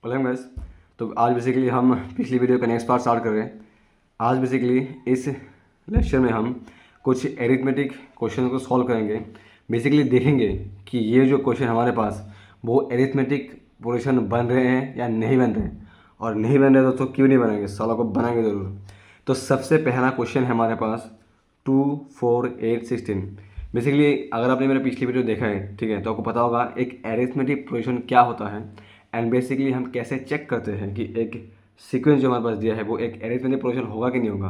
Welcome guys. तो आज basically हम पिछली वीडियो का नेक्स्ट पार्ट स्टार्ट कर रहे हैं। आज बेसिकली इस लेक्चर में हम कुछ एरिथमेटिक क्वेश्चन को सॉल्व करेंगे। बेसिकली देखेंगे कि ये जो क्वेश्चन हमारे पास वो एरिथमेटिक प्रोग्रेशन बन रहे हैं या नहीं बन रहे हैं, और नहीं बन रहे तो क्यों नहीं बनेंगे, सालों को बनाएंगे ज़रूर। तो सबसे पहला क्वेश्चन है हमारे पास 2, 4, 8, 16। बेसिकली अगर आपने मेरा पिछली वीडियो देखा है, ठीक है, तो आपको पता होगा एक एरिथमेटिक प्रोग्रेशन क्या होता है एंड बेसिकली हम कैसे चेक करते हैं कि एक सीक्वेंस जो हमारे पास दिया है वो एक एरिथमेटिक प्रोग्रेशन होगा कि नहीं होगा।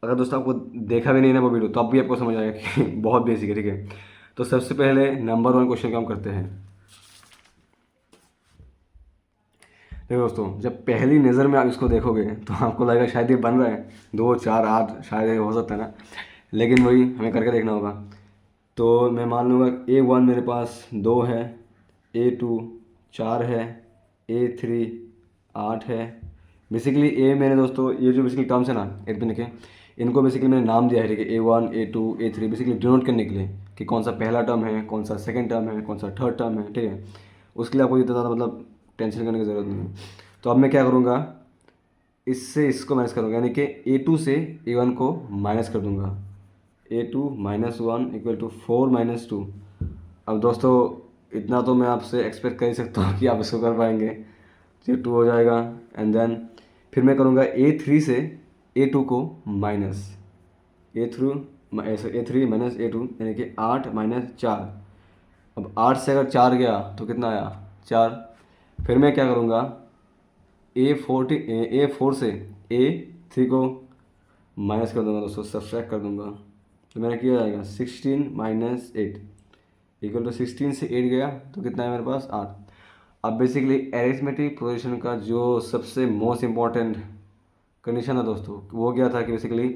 अगर दोस्तों आपको देखा भी नहीं ना वो वीडियो, तो अब भी आपको समझ आएगा कि बहुत बेसिक है, ठीक है। तो सबसे पहले नंबर 1 क्वेश्चन का हम करते हैं। देखो दोस्तों, जब पहली नज़र में आप इसको देखोगे तो आपको लगेगा शायद ये बन रहा है 2, 4, 8, शायद ये हो सकता है ना, लेकिन वही हमें करके देखना होगा। तो मैं मान लूँगा A1 मेरे पास 2 है, A2 4 है, A3 8 है। बेसिकली ए मैंने दोस्तों ये जो बेसिकली टर्म्स है ना एरिथमेटिक के, इनको बेसिकली मैंने नाम दिया है, ठीक है। A1, A2, A3 basically denote करने के लिए कि कौन सा पहला टर्म है, कौन सा सेकंड टर्म है, कौन सा थर्ड टर्म है, ठीक है। उसके लिए आपको इतना ज़्यादा मतलब टेंशन करने की ज़रूरत नहीं है। तो अब मैं क्या करूँगा, इससे इसको माइनस करूँगा, यानी कि A2 से A1 को माइनस कर दूँगा। A2 minus 1 equal to 4 minus 2। अब दोस्तों इतना तो मैं आपसे एक्सपेक्ट कर ही सकता हूँ कि आप इसको कर पाएंगे। तो 2 हो जाएगा एंड देन फिर मैं करूँगा A3 से A2 को माइनस, A3 माइनस A2 यानी कि 8 माइनस 4। अब 8 से अगर 4 गया तो कितना आया, 4। फिर मैं क्या करूँगा, A4 से A3 को माइनस कर दूँगा दोस्तों, सब्सट्रैक्ट कर दूँगा। तो मेरा क्या आएगा 16 माइनस 8 इक्वल टू 16 से 8 गया तो कितना है मेरे पास 8। अब बेसिकली एरिथमेटिक प्रोग्रेशन का जो सबसे मोस्ट इम्पॉर्टेंट कंडीशन है दोस्तों, वो क्या था कि बेसिकली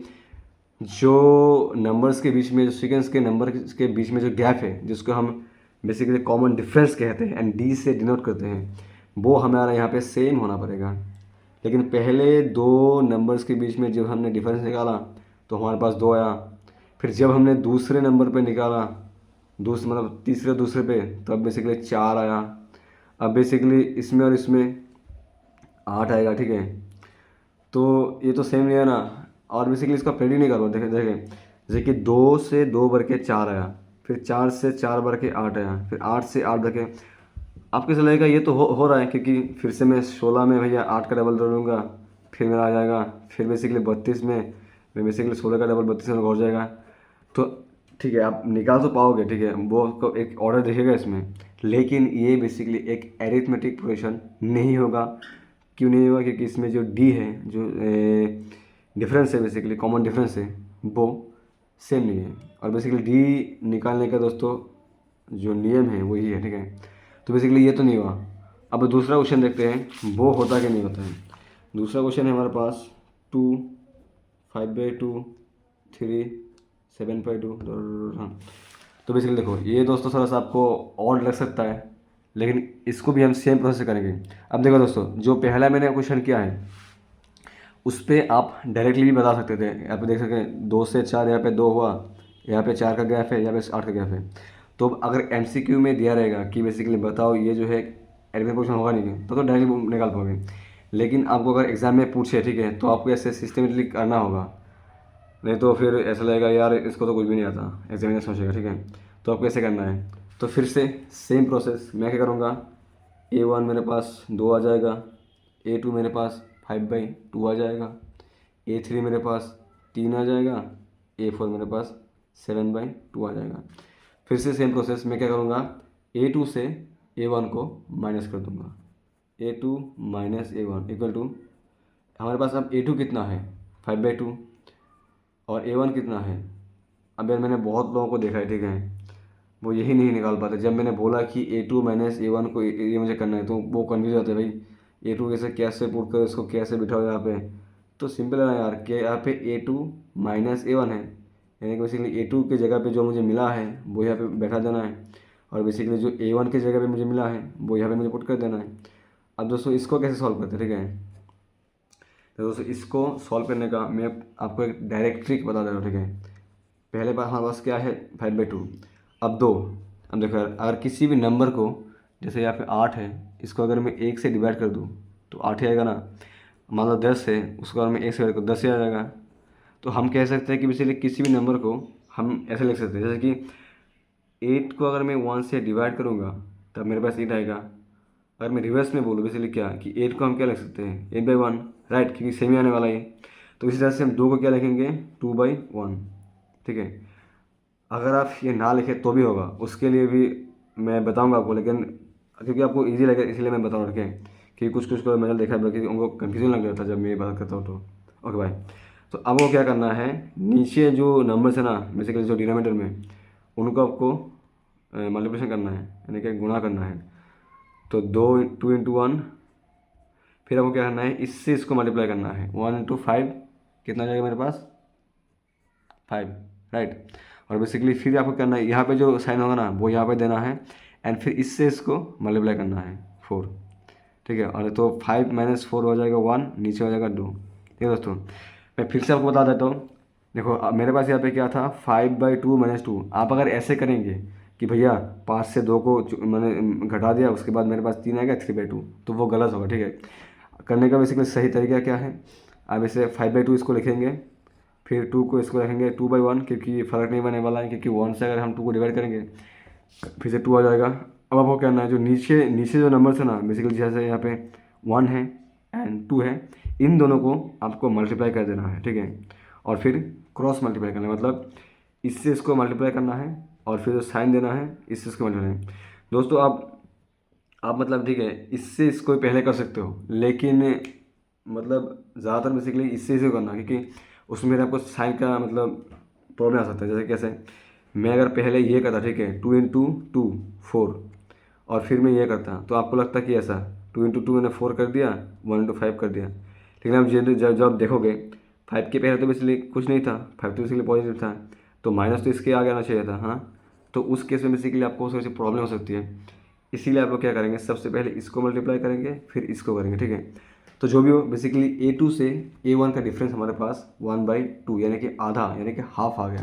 जो नंबर्स के बीच में, जो सीक्वेंस के नंबर के बीच में जो गैप है, जिसको हम बेसिकली कॉमन डिफरेंस कहते हैं एंड डी से डिनोट करते हैं, वो हमारा यहाँ पे सेम होना पड़ेगा। लेकिन पहले दो नंबर्स के बीच में जब हमने डिफरेंस निकाला तो हमारे पास 2 आया। फिर जब हमने दूसरे नंबर पे निकाला, मतलब दूसरे पे, तब बेसिकली 4 आया। अब बेसिकली इसमें और इसमें 8 आएगा, ठीक है। तो ये तो सेम नहीं है ना, और बेसिकली इसका प्रेडी नहीं करो। देखें देखें जैसे कि 2 से 2 बढ़ के 4 आया, फिर 4 से 4 बढ़ के 8 आया, फिर 8 से 8 बढ़ के, आपको ऐसा लगेगा ये तो हो रहा है, क्योंकि फिर से मैं 16 में भैया 8 का डबल जोड़ूंगा, फिर मेरा आ जाएगा। फिर बेसिकली 32 में मैं बेसिकली 16 का डबल 32 में हो जाएगा। तो ठीक है, आप निकाल तो पाओगे, ठीक है, वो आपको एक ऑर्डर दिखेगा इसमें, लेकिन ये बेसिकली एक एरिथमेटिक प्रोग्रेशन नहीं होगा। क्यों नहीं होगा, क्योंकि इसमें जो डी है, जो डिफरेंस है, बेसिकली कॉमन डिफरेंस है, वो सेम नहीं है। और बेसिकली डी निकालने का दोस्तों जो नियम है वही है, ठीक है। तो बेसिकली ये तो नहीं हुआ। अब दूसरा क्वेश्चन देखते हैं वो होता कि नहीं होता है। दूसरा क्वेश्चन है हमारे पास 2, 5/2, 3, 7/2। हाँ, तो बेसिकली देखो ये दोस्तों थोड़ा सा आपको ऑड लग सकता है, लेकिन इसको भी हम सेम प्रोसेस से करेंगे। अब देखो दोस्तों, जो पहला मैंने क्वेश्चन किया है उस पर आप डायरेक्टली भी बता सकते थे। यहाँ पे देख सकते हैं 2 से 4, यहाँ पे 2 हुआ, यहाँ पे 4 का गैप है, यहाँ पे 8 का गैप है। तो अब अगर MCQ में दिया रहेगा कि बेसिकली बताओ ये जो है एलिमेंट क्वेश्चन होगा नहीं, तो डायरेक्टली निकाल पाओगे। लेकिन आपको अगर एग्जाम में पूछे, ठीक है, तो आपको ऐसे सिस्टमेटिकली करना होगा, नहीं तो फिर ऐसा लगेगा यार इसको तो कुछ भी नहीं आता, एग्जामिनर सोचेगा, ठीक है। तो आपको ऐसे करना है। तो फिर से सेम प्रोसेस मैं क्या करूँगा, A1 मेरे पास 2 आ जाएगा, A2 मेरे पास 5/2 आ जाएगा, A3 मेरे पास 3 आ जाएगा, A4 मेरे पास 7/2 आ जाएगा। फिर से सेम प्रोसेस मैं क्या करूँगा, A2 से A1 को माइनस कर दूँगा। A2 minus A1 equal to, हमारे पास अब A2 कितना है 5/2 और A1 कितना है। अब यार मैंने बहुत लोगों को देखा है, ठीक है, वो यही नहीं निकाल पाते। जब मैंने बोला कि A2 माइनस A1 को ये मुझे करना है, तो वो कन्फ्यूज होते हैं, भाई A2 कैसे पुट करो, इसको कैसे बिठाओ यहाँ पे। तो सिंपल है ना यार, कि यहाँ पे A2 माइनस A1 है, यानी कि बेसिकली A2 की जगह पे जो मुझे मिला है वो यहाँ पे बैठा देना है, और बेसिकली जो A1 की जगह पे मुझे मिला है वो यहाँ पे मुझे पुट कर देना है। अब दोस्तों इसको कैसे सॉल्व करते हैं, ठीक है। तो दोस्तों इसको सॉल्व करने का मैं आपको एक डायरेक्ट ट्रिक बता दे रहा हूँ, ठीक है। पहले बार हमारे पास क्या है 5/2। अब 2, अब देखो यार, अगर किसी भी नंबर को, जैसे यहाँ पे 8 है, इसको अगर मैं 1 से डिवाइड कर दूँ तो 8 ही आएगा ना। मान लो 10 है, उसको अगर मैं 1 से डिवाइड करूँ 10 ही आ जाएगा। तो हम कह सकते हैं कि बेसिकली किसी भी नंबर को हम ऐसे लिख सकते हैं, जैसे कि 8 को अगर मैं 1 से डिवाइड करूँगा तब मेरे पास 8 आएगा। अगर मैं रिवर्स में बोलूँ बेसिकली क्या कि 8 को हम क्या लिख सकते हैं 8/1, राइट, क्योंकि सेम ही आने वाला है। तो इसी तरह से हम 2 को क्या लिखेंगे 2/1, ठीक है। अगर आप ये ना लिखें तो भी होगा, उसके लिए भी मैं बताऊंगा आपको, लेकिन क्योंकि आपको इजी लगे इसलिए मैं बता रहा हूँ कि कुछ कुछ को मैंने देखा है कि उनको कन्फ्यूजन लग जाता है जब मैं ये बात करता हूँ तो। ओके भाई, तो अब वो क्या करना है, नीचे जो नंबर्स है ना बेसिकली जो डिनोमिनेटर में, उनको आपको मल्टीप्लिकेशन करना है, यानी कि गुणा करना है। तो 2 × 1, फिर आपको क्या करना है, इससे इसको मल्टीप्लाई करना है। 1 × 5 कितना जाएगा मेरे पास 5, राइट। और बेसिकली फिर आपको करना है, यहाँ पे जो साइन होगा ना वो यहाँ पे देना है, एंड फिर इससे इसको मल्टीप्लाई करना है 4, ठीक है। और तो 5 - 4 हो जाएगा 1, नीचे हो जाएगा 2, ठीक है दोस्तों। मैं फिर से आपको बता देता हूँ, देखो अब मेरे पास यहाँ पे क्या था 5/2 - 2। आप अगर ऐसे करेंगे कि भैया 5 से 2 को मैंने घटा दिया, उसके बाद मेरे पास 3 आएगा 3/2, तो वो गलत होगा, ठीक है। करने का बेसिकली सही तरीका क्या है, आप इसे 5/2 इसको लिखेंगे, फिर 2 को इसको रखेंगे 2/1, क्योंकि फ़र्क नहीं बनने वाला है, क्योंकि 1 से अगर हम 2 को डिवाइड करेंगे फिर से 2 आ जाएगा। अब आपको करना है जो नीचे नीचे जो नंबर है ना बेसिकली, जैसे यहाँ पे 1 है एंड 2 है, इन दोनों को आपको मल्टीप्लाई कर देना है, ठीक है। और फिर क्रॉस मल्टीप्लाई करना है, मतलब इससे इसको मल्टीप्लाई करना है और फिर जो साइन देना है इससे इसको मल्टीप्लाई। दोस्तों आप मतलब ठीक है इससे इसको पहले कर सकते हो, लेकिन मतलब ज़्यादातर बेसिकली इससे इसे करना, क्योंकि उसमें आपको साइन का मतलब प्रॉब्लम आ सकता है। जैसे कैसे, मैं अगर पहले ये करता, ठीक है 2 × 2 4, और फिर मैं ये करता तो आपको लगता कि ऐसा 2 × 2 मैंने 4 कर दिया, 1 × 5 कर दिया। लेकिन आप जब आप देखोगे 5 के पहले तो बेसिकली कुछ नहीं था, 5 तो बेसिकली पॉजिटिव था, तो माइनस तो इसके आगे आना चाहिए था, हाँ। तो उस केस में बेसिकली आपको थोड़ी सी प्रॉब्लम हो सकती है। इसीलिए आप लोग क्या करेंगे, सबसे पहले इसको मल्टीप्लाई करेंगे फिर इसको करेंगे, ठीक है। तो जो भी हो बेसिकली A2 से A1 का डिफरेंस हमारे पास 1/2 यानी कि आधा, यानी कि हाफ आ गया।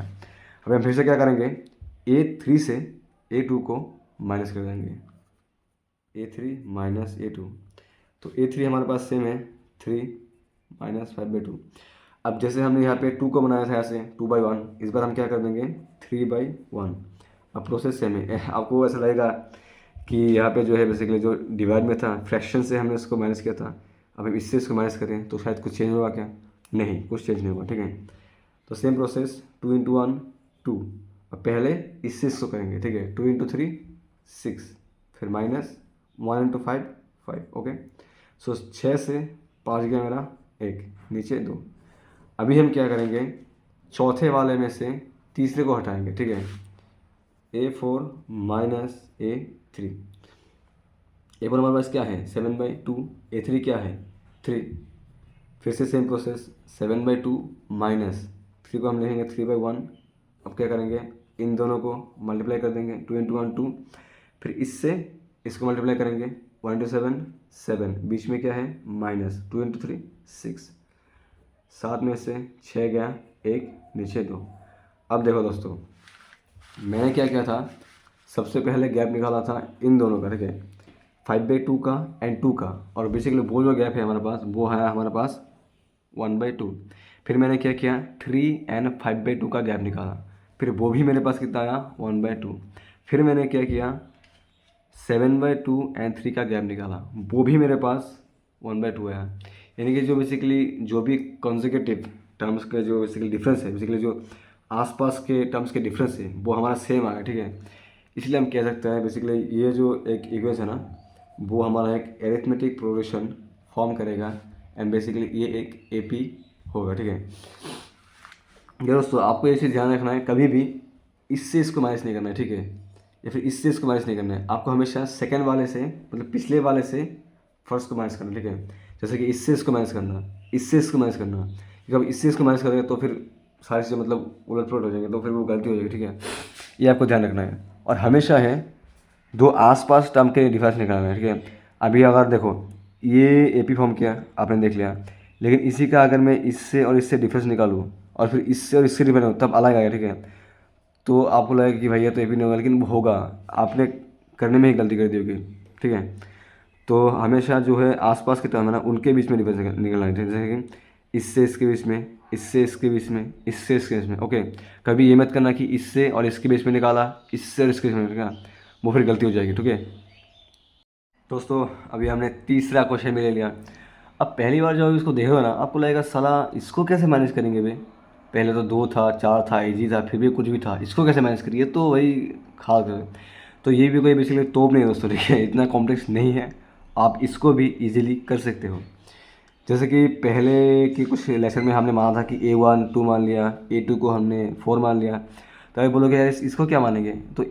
अब हम फिर से क्या करेंगे, A3 से A2 को माइनस कर देंगे, A3 - A2। तो A3 हमारे पास सेम है 3 - 5/2। अब जैसे हमने यहाँ पे 2 को बनाया था ऐसे 2/1, इस बार हम क्या कर देंगे 3/1। अब प्रोसेस सेम है। आपको ऐसा लगेगा कि यहाँ पे जो है बेसिकली जो डिवाइड में था फ्रैक्शन से हमने इसको माइनस किया था, अब हम इससे इसको माइनस करें तो शायद कुछ चेंज होगा क्या, नहीं कुछ चेंज नहीं होगा, ठीक है। तो सेम प्रोसेस 2 × 1 2, अब पहले इससे इसको करेंगे, ठीक है 2 × 3 6, फिर माइनस 1 × 5 5, ओके। सो 6 से 5 गया मेरा 1, नीचे 2। अभी हम क्या करेंगे, चौथे वाले में से तीसरे को हटाएंगे, ठीक है A4 - A3। A4 हमारे पास क्या है 7/2, A3 क्या है 3। फिर से सेम प्रोसेस 7/2 माइनस 3 को हम लिखेंगे 3/1। अब क्या करेंगे, इन दोनों को मल्टीप्लाई कर देंगे 2 × 1 2, फिर इससे इसको मल्टीप्लाई करेंगे 1 × 7 7, बीच में क्या है माइनस 2 × 3 6, 7 में से 6 गया 1, नीचे 2। अब देखो दोस्तों, मैंने क्या किया था, सबसे पहले गैप निकाला था इन दोनों का, ठीक है 5/2 का एंड 2 का, और बेसिकली वो जो गैप है हमारे पास वो है हमारे पास 1/2। फिर मैंने क्या किया 3 एंड 5/2 का गैप निकाला, फिर वो भी मेरे पास कितना आया 1/2। फिर मैंने क्या किया 7/2 एंड 3 का गैप निकाला, वो भी मेरे पास 1/2 आया। यानी कि जो बेसिकली जो भी कॉन्जिक्यूटिव टर्म्स का जो बेसिकली डिफरेंस है, बेसिकली जो आसपास के टर्म्स के डिफरेंस है वो हमारा सेम आ गया, ठीक है। इसलिए हम कह सकते हैं बेसिकली ये जो एक इक्वेशन है ना वो हमारा एक एरिथमेटिक प्रोग्रेशन फॉर्म करेगा, एंड बेसिकली ये एक AP होगा, ठीक है। ये दोस्तों आपको ये चीज़ ध्यान रखना है, कभी भी इससे इसको माइनस नहीं करना है, ठीक है, या फिर इससे इसको माइनस नहीं करना है। आपको हमेशा सेकंड वाले से मतलब पिछले वाले से फर्स्ट को माइनस करना, ठीक है। जैसे कि इससे इसको माइनस करना, इससे इसको माइनस करना, क्योंकि अब इससे इसको माइनस करेंगे तो फिर सारी चीज़ें मतलब उलट पुलट हो जाएंगे, तो फिर वो गलती हो जाएगी, ठीक है। ये आपको ध्यान रखना है। और हमेशा है दो आसपास टर्म के डिफरेंस निकालना है, ठीक है। अभी अगर देखो ये AP फॉर्म किया आपने देख लिया, लेकिन इसी का अगर मैं इससे और इससे डिफरेंस निकालूँ और फिर इससे और इससे डिफरेंस तब अलग आएगा, ठीक है। तो आपको लगेगा कि भैया तो AP नहीं होगा, लेकिन वो होगा, आपने करने में ही गलती कर दी होगी, ठीक है। तो हमेशा जो है आसपास के टर्म है ना उनके बीच में डिफरेंस निकलना है, जैसे कि इससे इसके बीच में, इससे इसके बीच में, इससे इसके बीच में। ओके, कभी ये मत करना कि इससे और इसके बीच में निकाला, इससे और इसके बीच में निकाला, वो फिर गलती हो जाएगी। ठीक है दोस्तों, अभी हमने तीसरा क्वेश्चन भी ले लिया। अब पहली बार जब इसको देखोगे ना आपको लगेगा साला इसको कैसे मैनेज करेंगे भाई, पहले तो 2 था 4 था इजी था फिर भी कुछ भी था, इसको कैसे मैनेज करिए, तो वही खा कर। तो ये भी कोई बेसिकली तोप नहीं है दोस्तों, ठीक है, इतना कॉम्प्लेक्स नहीं है, आप इसको भी इजीली कर सकते हो। जैसे कि पहले के कुछ लेसन में हमने माना था कि A1 2 मान लिया, A2 को हमने 4 मान लिया, तो अभी बोलोगे यार इसको क्या मानेंगे, तो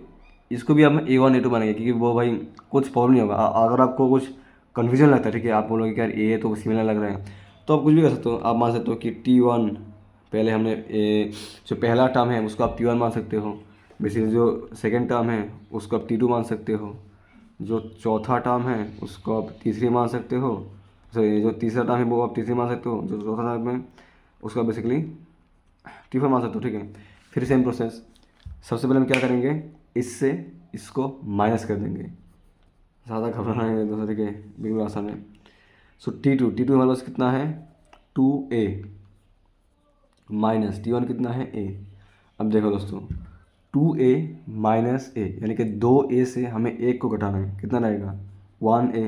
इसको भी हम A1 A2 मानेंगे, क्योंकि वो भाई कुछ प्रॉब्लम नहीं होगा। अगर आपको कुछ कन्फ्यूजन लगता है, ठीक है, आप बोलोगे कि यार ये तो सिमिलर लग रहा है, तो आप कुछ भी कर सकते हो। आप मान सकते हो कि T1 पहले हमने जो पहला टर्म है उसको आप T1 मान सकते हो, बेसिकली जो सेकेंड टर्म है उसको आप T2 मान सकते हो, जो चौथा टर्म है उसको आप तीसरी मान सकते हो, सॉरी जो तीसरा टर्म है वो आप तीसरी मान सकते हो, जो चौथा टर्म है उसका बेसिकली T4 मान सकते हो। ठीक है, फिर सेम प्रोसेस, सबसे पहले हम क्या करेंगे, इससे इसको माइनस कर देंगे, ज़्यादा घबराना है दोस्तों, ठीक है, बिल्कुल आसान है। सो T2 हमारे पास कितना है 2A माइनस T1 कितना है A। अब देखो दोस्तों 2A माइनस A यानी कि 2A से हमें 1 को घटाना है, कितना रहेगा 1A,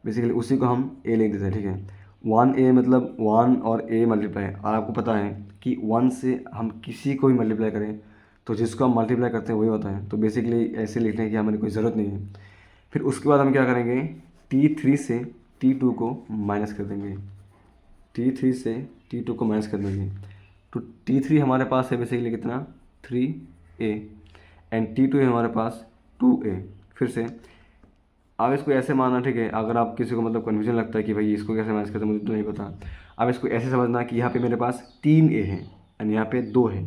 बेसिकली उसी को हम A लिख देते हैं। ठीक है, 1A मतलब 1 और A मल्टीप्लाई, और आपको पता है कि 1 से हम किसी को भी मल्टीप्लाई करें तो जिसको हम मल्टीप्लाई करते हैं वही होता है, तो बेसिकली ऐसे लिखने की हमें कोई ज़रूरत नहीं है। फिर उसके बाद हम क्या करेंगे, T3 से T2 को माइनस कर देंगे, T3 से T2 को माइनस कर देंगे, तो T3 हमारे पास है बेसिकली कितना 3A एंड T2 है हमारे पास 2A। फिर से आप इसको ऐसे मानना, ठीक है, अगर आप किसी को मतलब कन्फ्यूजन लगता है कि भाई इसको कैसे मैनेज करते हैं मुझे तो नहीं पता, आप इसको ऐसे समझना कि यहाँ पे मेरे पास 3A है एंड यहाँ पे 2 है,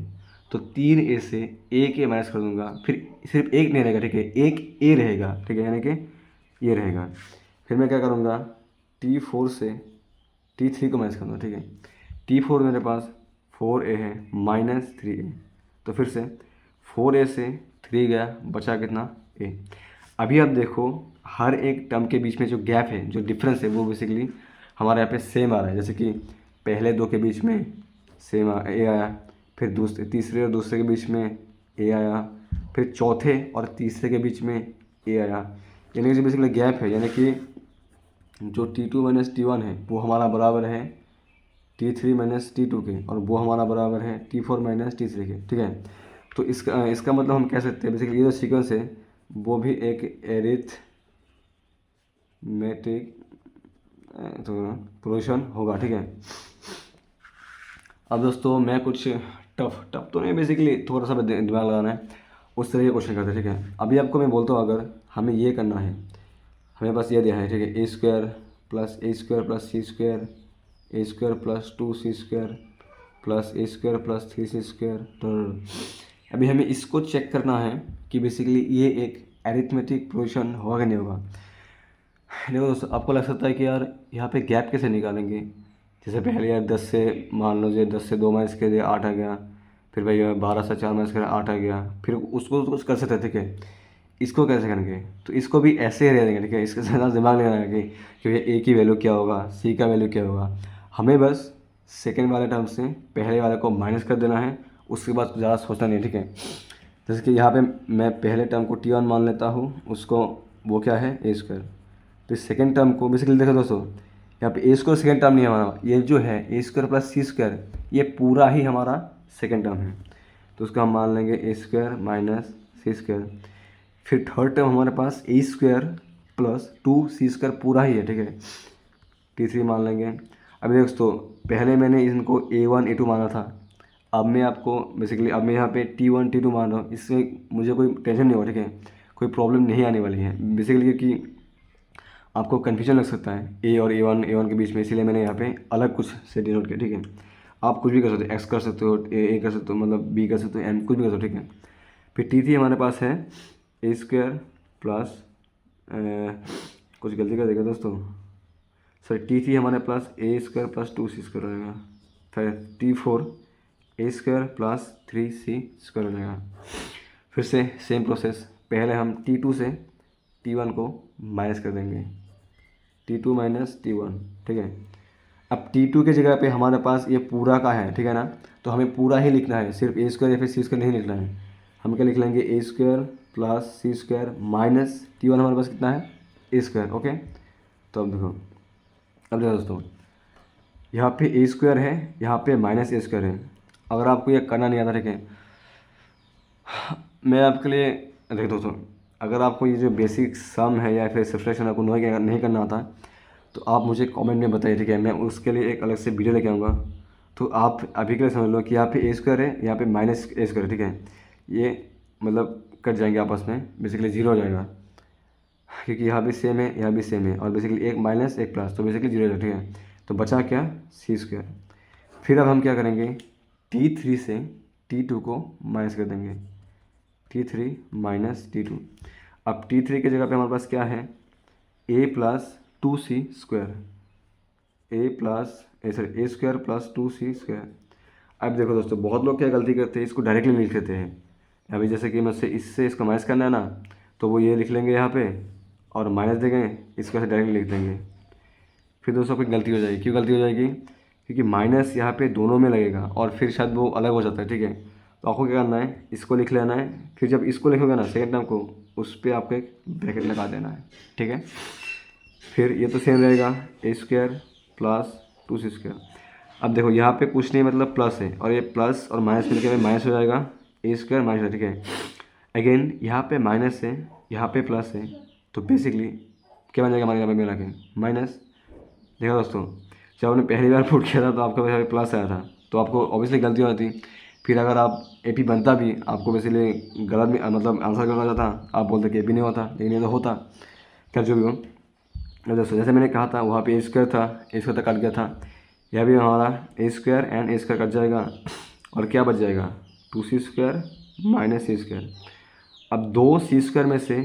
तो 3A से एक ए माइनस कर दूंगा, फिर सिर्फ एक नहीं रहेगा, ठीक है, एक A रहेगा, ठीक है, यानी कि ये रहेगा। फिर मैं क्या करूँगा, T4 से T3 को माइनस करूँगा, ठीक है, T4 मेरे पास 4A है माइनस 3A, तो फिर से 4A से 3 गया, बचा कितना A। अभी आप देखो हर एक टर्म के बीच में जो गैप है, जो डिफरेंस है, वो बेसिकली हमारे यहाँ पे सेम आ रहा है। जैसे कि पहले 2 के बीच में सेम A आया, फिर तीसरे और दूसरे के बीच में A आया, फिर चौथे और तीसरे के बीच में A आया, यानी कि जो बेसिकली गैप है, यानी कि जो T2 माइनस T1 है वो हमारा बराबर है T3 माइनस T2 के, और वो हमारा बराबर है T4 माइनस T3 के। ठीक है, तो इसका मतलब हम कह सकते हैं बेसिकली ये जो सीक्वेंस है वो भी एक एरिथमेटिक तो प्रोग्रेशन होगा। ठीक है, अब दोस्तों मैं कुछ टफ तो नहीं, बेसिकली थोड़ा सा दिमाग लगाना है, उस तरह के क्वेश्चन करते हैं। ठीक है, अभी आपको मैं बोलता हूँ अगर हमें ये करना है, हमें बस ये दिया है, ठीक है, A² plus A² plus C² A² plus 2C² plus A² plus 3C²। अभी हमें इसको चेक करना है कि बेसिकली ये एक एरिथमेटिक प्रोग्रेशन होगा कि नहीं होगा। देखो दोस्तों, आपको लग सकता है कि यार यहाँ पे गैप कैसे निकालेंगे, जैसे पहले यार 10 से मान लो, 10 से 2 माइनस कर दिया 8 आ गया, फिर भाई 12 से 4 माइनस कर 8 आ गया, फिर उसको तो कुछ कर सकते थे। ठीक है, इसको कैसे करेंगे, तो इसको भी ऐसे ही रह देंगे। ठीक है, इसके साथ दिमाग लगाना है कि ए की वैल्यू क्या होगा, सी का वैल्यू क्या होगा, हमें बस सेकेंड वाले टर्म से पहले वाले को माइनस कर देना है, उसके बाद ज़्यादा सोचना नहीं। ठीक है, जैसे कि यहाँ पे मैं पहले टर्म को T1 मान लेता हूँ, उसको वो क्या है A², तो सेकेंड टर्म को बेसिकली देखो दोस्तों, यहाँ पे A² सेकेंड टर्म नहीं है हमारा, ये जो है A² प्लस C² ये पूरा ही हमारा सेकेंड टर्म है, तो उसको हम मान लेंगे A² माइनस C²। फिर थर्ड टर्म हमारे पास A² प्लस 2C² पूरा ही है। ठीक है, T3 मान लेंगे। अभी दोस्तों पहले मैंने इनको A1 A2 माना था, अब मैं आपको बेसिकली अब मैं यहाँ पे T1 T2 मान रहा हूँ, इसमें मुझे कोई टेंशन नहीं हो। ठीक है, कोई प्रॉब्लम नहीं आने वाली है बेसिकली, क्योंकि आपको कन्फ्यूजन लग सकता है ए और A1 के बीच में, इसीलिए मैंने यहाँ पे अलग कुछ से डिनोट किया। ठीक है, आप कुछ भी कर सकते हो, एक्स कर सकते हो, ए कर सकते हो, मतलब बी कर सकते हो, एम कुछ भी कर सकते हो। ठीक है, फिर T3 हमारे पास है A² प्लस कुछ गलती कर देगा दोस्तों, सॉरी T3 हमारे पास A² प्लस 2C² हो जाएगा, फिर T4 A² प्लस 3C² हो जाएगा। फिर से सेम प्रोसेस, पहले हम T2 से T1 को माइनस कर देंगे, T2 माइनस T1, ठीक है। अब T2 की जगह पे हमारे पास ये पूरा का है, ठीक है ना, तो हमें पूरा ही लिखना है, सिर्फ ए स्क्वायर या फिर सी स्क्वायर नहीं लिखना है। हम क्या लिख लेंगे, ए स्क्वायर प्लस सी स्क्वायर माइनस T1 हमारे पास कितना है, ए स्क्वायर, ओके। तो अब देखो दोस्तों, यहाँ पे ए स्क्वायर है, यहाँ पे माइनस ए स्क्वायर है। अगर आपको ये करना नहीं आता, ठीक है, मैं आपके लिए देख दोस्तों, अगर आपको ये जो बेसिक सम है या फिर सब्ट्रैक्शन आपको नहीं करना आता तो आप मुझे कमेंट में बताइए, ठीक है, मैं उसके लिए एक अलग से वीडियो लेके आऊँगा। तो आप अभी के लिए समझ लो कि यहाँ पे ए स्क्वायर है, यहाँ पे माइनस ए स्क्वायर है, ठीक है, ये मतलब कट जाएंगे आपस में, बेसिकली जीरो हो जाएगा, क्योंकि यहाँ भी सेम है, यहाँ भी सेम है, और बेसिकली एक माइनस एक प्लस, तो बेसिकली जीरो हो जाएगा, ठीक है। तो बचा क्या, सी स्क्वायर। फिर अब हम क्या करेंगे, T3 से T2 को माइनस कर देंगे, T3 माइनस T2। अब T3 की जगह पे हमारे पास क्या है, ए प्लस 2c स्क्वायर, ए स्क्वायर प्लस 2c स्क्वायर। अब देखो दोस्तों, बहुत लोग क्या गलती करते हैं, इसको डायरेक्टली लिख लेते हैं। अभी जैसे कि मुझसे इससे इसको माइनस करना है ना, तो वो ये लिख लेंगे यहाँ पे और माइनस देंगे, इसको से डायरेक्टली लिख देंगे। फिर दोस्तों कोई गलती हो जाएगी, क्यों गलती हो जाएगी, क्योंकि माइनस यहाँ पे दोनों में लगेगा और फिर शायद वो अलग हो जाता है, ठीक है। तो आपको क्या करना है, इसको लिख लेना है, फिर जब इसको लिखोगे ना सेकेंड टर्म को, उस पर आपको एक ब्रैकेट लगा देना है, ठीक है। फिर ये तो सेम रहेगा, ए स्क्वायर प्लस 2c स्क्वायर। अब देखो यहाँ पे कुछ नहीं, मतलब प्लस है, और ये प्लस और माइनस मिलकर माइनस हो जाएगा, ए स्क्वायर माइनस, ठीक है। अगेन यहाँ पे माइनस है, यहाँ पे प्लस है, तो बेसिकली क्या बन जाएगा हमारे यहाँ पे मिला के माइनस। देखो दोस्तों, जब आपने पहली बार पुट किया था तो आपका वैसे प्लस आया था, तो आपको ऑब्वियसली गलती हो जाती। फिर अगर आप AP बनता भी, आपको बेसिकली गलत में मतलब आंसर गलत आ जाता, आप बोलते कि AP नहीं होता, लेकिन ये तो होता। क्या जो भी हो, दोस्तों जैसे मैंने कहा था, वहाँ पे ए स्क्वायर था, ए स्क्वायर तक कट गया था, यह भी हमारा A square and A square cut जाएगा, और क्या बच जाएगा, 2c स्क्वायर माइनस सी स्क्वायर। अब 2c स्क्वायर में से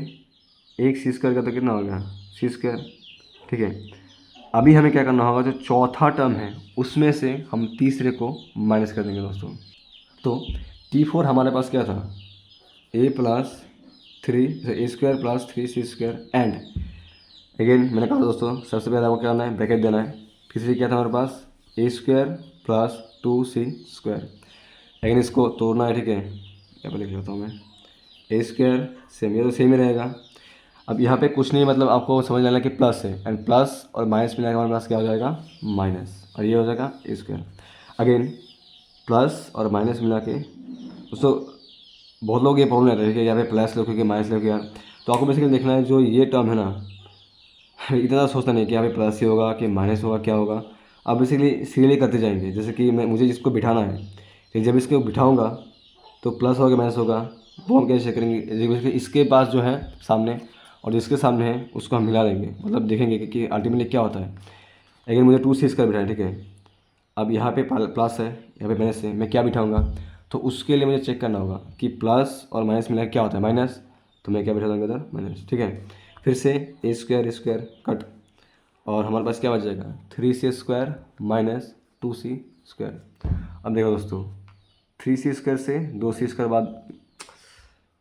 एक सी स्क्वायर का तो कितना हो गया, सी स्क्वायर, ठीक है। अभी हमें क्या करना होगा, जो चौथा टर्म है उसमें से हम तीसरे को माइनस कर देंगे दोस्तों। तो T4 हमारे पास क्या था, A plus 3 A square plus 3c square and again मैंने कहा दोस्तों, सबसे पहले आपको क्या करना है, ब्रैकेट देना है। तीसरी क्या था हमारे पास, A square plus 2c square. Again इसको तोड़ना है, ठीक है, क्या पर लिख लेता हूँ मैं, ए स्क्वायर सेम, ये तो सेम ही रहेगा। अब यहाँ पे कुछ नहीं, मतलब आपको समझ लेना कि प्लस है, एंड प्लस और माइनस मिला के हमारे पास क्या हो जाएगा, माइनस, और ये हो जाएगा ए स्क्वायर। अगेन प्लस और माइनस मिला के दोस्तों, बहुत लोग ये प्रॉब्लम रहता है कि यहाँ पे प्लस लिखो कि माइनस लिखो यार, तो आपको बेसिकली देखना है जो ये टर्म है ना, इतना ज़्यादा सोचना नहीं कि यहाँ पे प्लस ही होगा कि माइनस होगा, क्या होगा। आप बेसिकली सीरियली करते जाएंगे, जैसे कि मुझे जिसको बिठाना है, कि जब इसको बिठाऊंगा तो प्लस होगा माइनस होगा, वो हम कैसे करेंगे, इसके पास जो है सामने और जिसके सामने है उसको हम मिला देंगे, मतलब देखेंगे कि अल्टीमेटली क्या होता है। अगर मुझे 2c स्क्वायर बिठाना है, ठीक है, अब यहाँ पे प्लस है, यहाँ पे माइनस है, मैं क्या बिठाऊंगा, तो उसके लिए मुझे चेक करना होगा कि प्लस और माइनस मिला क्या होता है, माइनस, तो मैं क्या बिठा दूँगा इधर, माइनस, ठीक है। फिर से ए स्क्वायर कट, और हमारे पास क्या बच जाएगा, 3c square minus 2c square. अब देखो दोस्तों, 3c स्क्वायर से 2c स्क्वायर बाद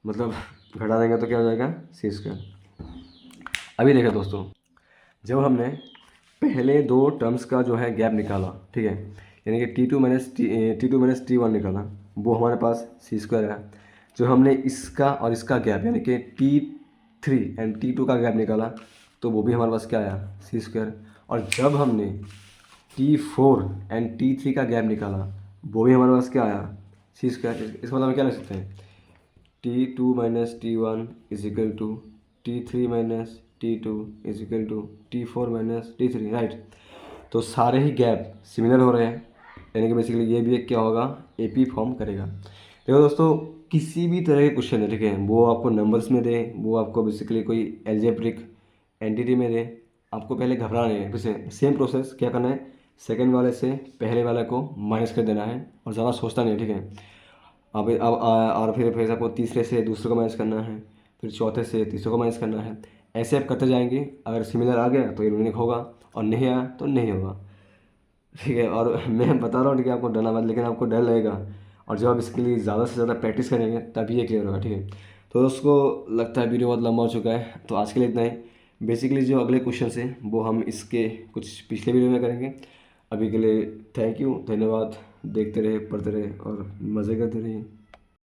मतलब घटा देंगे तो क्या हो जाएगा, c स्क्वायर। अभी देखो दोस्तों, जब हमने पहले दो टर्म्स का जो है गैप निकाला, ठीक है, यानी कि T2 माइनस T1 निकाला, वो हमारे पास c स्क्वायर है। जो हमने इसका और इसका गैप यानी कि T3 एंड T2 का गैप निकाला, तो वो भी हमारे पास क्या आया, c स्क्वायर। और जब हमने T4 एंड T3 का गैप निकाला, वो भी हमारे पास क्या आया, c स्क्वायर। इसका मतलब हम क्या लिख सकते हैं, T2 minus T1 is equal to T3 minus T2 is equal to T4 minus T3, right. तो सारे ही गैप सिमिलर हो रहे हैं, यानी कि बेसिकली ये भी एक क्या होगा, AP फॉर्म करेगा। देखो दोस्तों, किसी भी तरह के क्वेश्चन है, ठीक है, वो आपको नंबर्स में दे, वो आपको बेसिकली कोई एल्जेब्रिक एंटिटी में दे, आपको पहले घबराना नहीं है। फिर सेम प्रोसेस क्या करना है, सेकंड वाले से पहले वाले को माइनस कर देना है, और ज़्यादा सोचना नहीं, ठीक है। अब और फिर आपको तीसरे से दूसरे को माइनस करना है, फिर चौथे से तीसरे को माइनस करना है, ऐसे आप करते जाएंगे। अगर सिमिलर आ गया तो यूनिक होगा, और नहीं आया तो नहीं होगा, ठीक है। और मैं बता रहा हूँ कि आपको डरना मत, लेकिन आपको डर लगेगा, और जब आप इसके लिए ज़्यादा से ज़्यादा प्रैक्टिस करेंगे तभी ये क्लियर होगा, ठीक है। तो दोस्तों लगता है वीडियो बहुत लंबा हो चुका है, तो आज के लिए इतना ही। बेसिकली जो अगले क्वेश्चन है वो हम इसके कुछ पिछले वीडियो में करेंगे। अभी के लिए थैंक यू, धन्यवाद। देखते रहे, पढ़ते रहे और मज़े करते रहिए।